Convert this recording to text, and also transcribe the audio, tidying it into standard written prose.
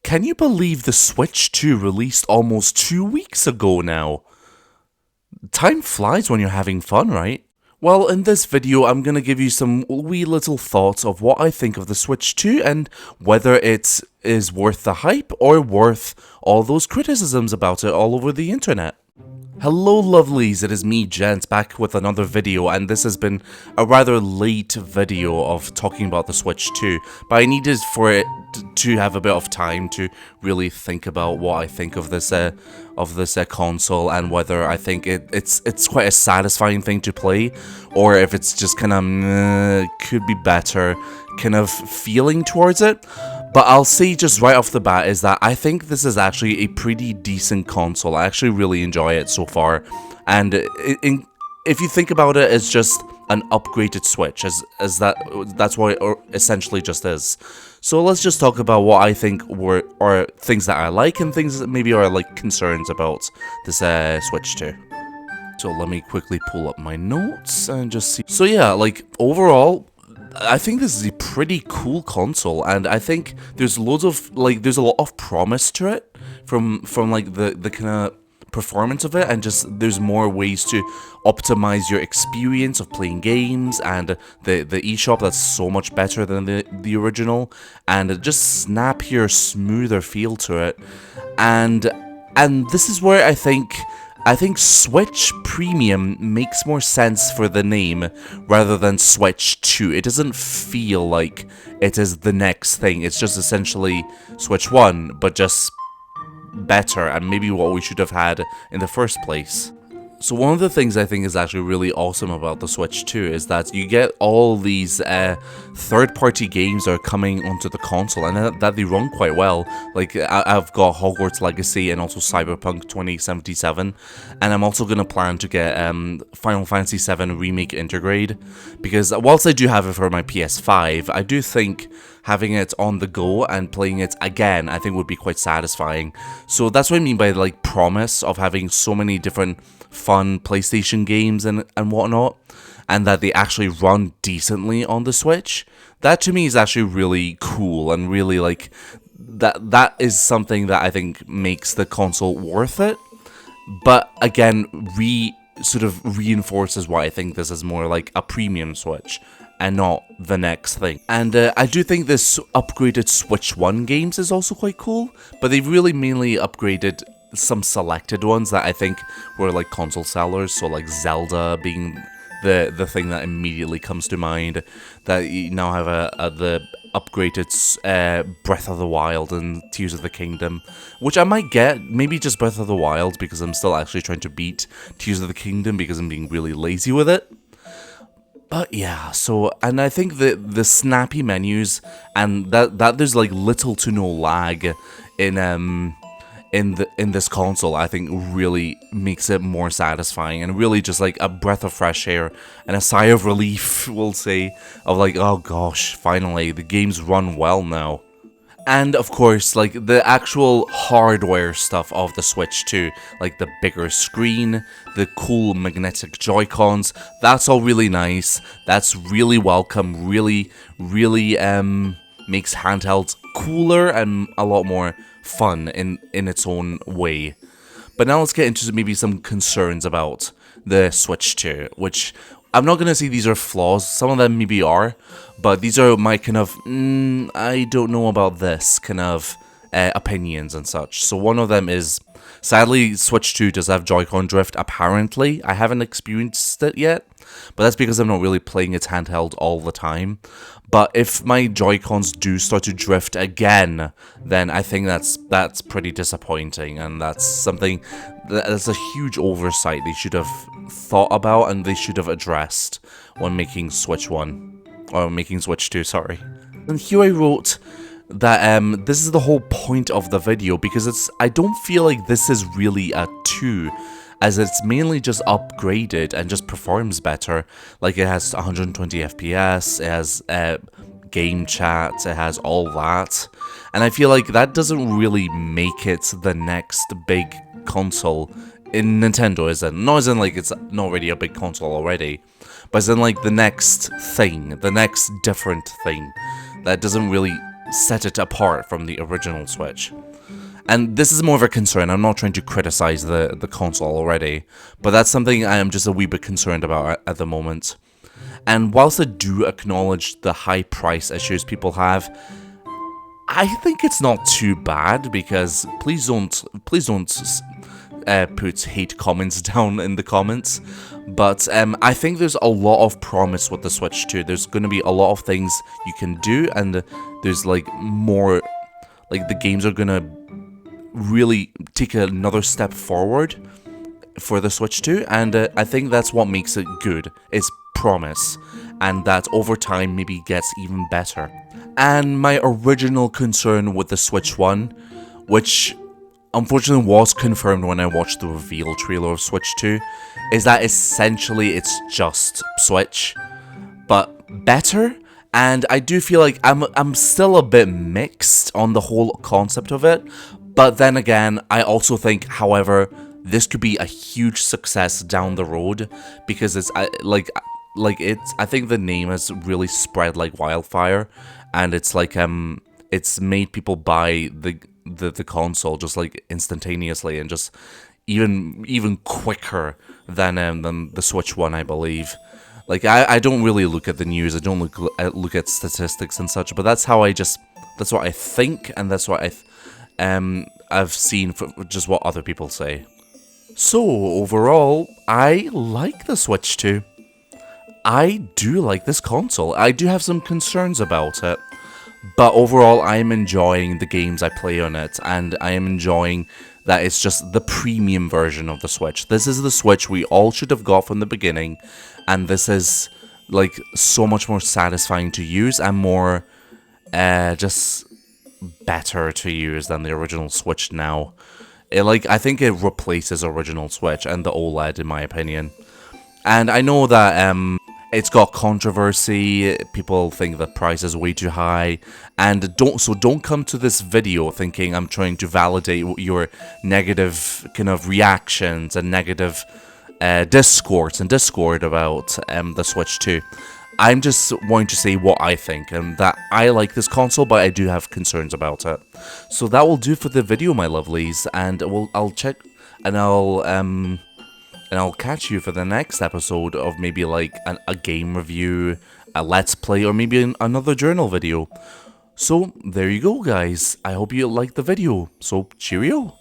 can you believe the Switch 2 released almost 2 weeks ago now? Time flies when you're having fun, right? Well, in this video, I'm gonna give you some wee little thoughts of what I think of the Switch 2 and whether it is worth the hype or worth all those criticisms about it all over the internet. Hello lovelies, it is me Gent back with another video, and this has been a rather late video of talking about the Switch 2, but I needed for it to have a bit of time to really think about what I think of this console and whether I think it's quite a satisfying thing to play, or if it's just kind of could be better kind of feeling towards it. But I'll say just right off the bat is that I think this is actually a pretty decent console. I actually really enjoy it so far, and if you think about it, it's just an upgraded Switch, that's what it essentially just is. So let's just talk about what I think are things that I like and things that maybe are like concerns about this Switch 2. So let me quickly pull up my notes and just see. So yeah, like overall, I think this is a pretty cool console, and I think there's a lot of promise to it from like the kind of performance of it, and just there's more ways to optimize your experience of playing games, and the eShop that's so much better than the original, and just snappier, smoother feel to it, and this is where I think Switch Premium makes more sense for the name rather than Switch 2. It doesn't feel like it is the next thing. It's just essentially Switch 1, but just better, and maybe what we should have had in the first place. So one of the things I think is actually really awesome about the Switch 2 is that you get all these third-party games that are coming onto the console, and that they run quite well. Like, I've got Hogwarts Legacy and also Cyberpunk 2077, and I'm also going to plan to get Final Fantasy VII Remake Intergrade, because whilst I do have it for my PS5, I do think having it on the go and playing it again, I think would be quite satisfying. So that's what I mean by like promise of having so many different fun PlayStation games and whatnot, and that they actually run decently on the Switch. That to me is actually really cool, and really like that is something that I think makes the console worth it. But again, sort of reinforces why I think this is more like a premium Switch and not the next thing. And I do think this upgraded Switch 1 games is also quite cool, but they've really mainly upgraded some selected ones that I think were like console sellers, so like Zelda being the thing that immediately comes to mind, that you now have the upgraded Breath of the Wild and Tears of the Kingdom, which I might get, maybe just Breath of the Wild, because I'm still actually trying to beat Tears of the Kingdom because I'm being really lazy with it. But yeah, so, and I think the snappy menus, and that there's like little to no lag in this console, I think really makes it more satisfying, and really just like a breath of fresh air and a sigh of relief, we'll say, of like, oh gosh, finally, the games run well now. And of course, like the actual hardware stuff of the Switch 2, like the bigger screen, the cool magnetic Joy-Cons, that's all really nice. That's really welcome, really makes handhelds cooler and a lot more fun in its own way. But now let's get into maybe some concerns about the Switch 2, which I'm not going to say these are flaws, some of them maybe are, but these are my kind of, I don't know about this kind of opinions and such. So one of them is, sadly, Switch 2 does have Joy-Con drift, apparently. I haven't experienced it yet, but that's because I'm not really playing it handheld all the time. But if my Joy-Cons do start to drift again, then I think that's pretty disappointing, and that's something that's a huge oversight they should have thought about and they should have addressed when making Switch 1, or making Switch 2, sorry. And here I wrote that this is the whole point of the video, because I don't feel like this is really a 2, as it's mainly just upgraded and just performs better. Like, it has 120 FPS, it has game chat, it has all that, and I feel like that doesn't really make it the next big console in Nintendo, isn't? Not as in like it's not already a big console already, but as in like the next thing, the next different thing that doesn't really set it apart from the original Switch. And this is more of a concern. I'm not trying to criticize the console already, but that's something I am just a wee bit concerned about at the moment. And whilst I do acknowledge the high price issues people have, I think it's not too bad, because please don't put hate comments down in the comments. But I think there's a lot of promise with the Switch 2. There's going to be a lot of things you can do, and there's like more, like the games are going to really take another step forward for the Switch 2, and I think that's what makes it good, is promise, and that over time maybe gets even better. And my original concern with the Switch 1, which unfortunately was confirmed when I watched the reveal trailer of Switch 2, is that essentially it's just Switch, but better. And I do feel like I'm still a bit mixed on the whole concept of it, but then again, I also think, however, this could be a huge success down the road, because it's I think the name has really spread like wildfire, and it's like it's made people buy the console just like instantaneously, and just even quicker than the Switch 1, I believe. Like I don't really look at the news, I don't look at statistics and such, but that's what I think, and that's what I've seen for just what other people say. So overall, I like the Switch 2. I do like this console. I do have some concerns about it, but overall I am enjoying the games I play on it, and I am enjoying that it's just the premium version of the Switch. This is the Switch we all should have got from the beginning, and this is like so much more satisfying to use and more just better to use than the original Switch now. I think it replaces original Switch and the OLED, in my opinion. And I know that it's got controversy. People think the price is way too high, and don't come to this video thinking I'm trying to validate your negative kind of reactions and negative Discord about the Switch 2. I'm just wanting to say what I think, and that I like this console, but I do have concerns about it. So that will do for the video, my lovelies, and I'll check, and I'll catch you for the next episode of maybe like a game review, a let's play, or maybe another journal video. So there you go, guys. I hope you liked the video. So cheerio.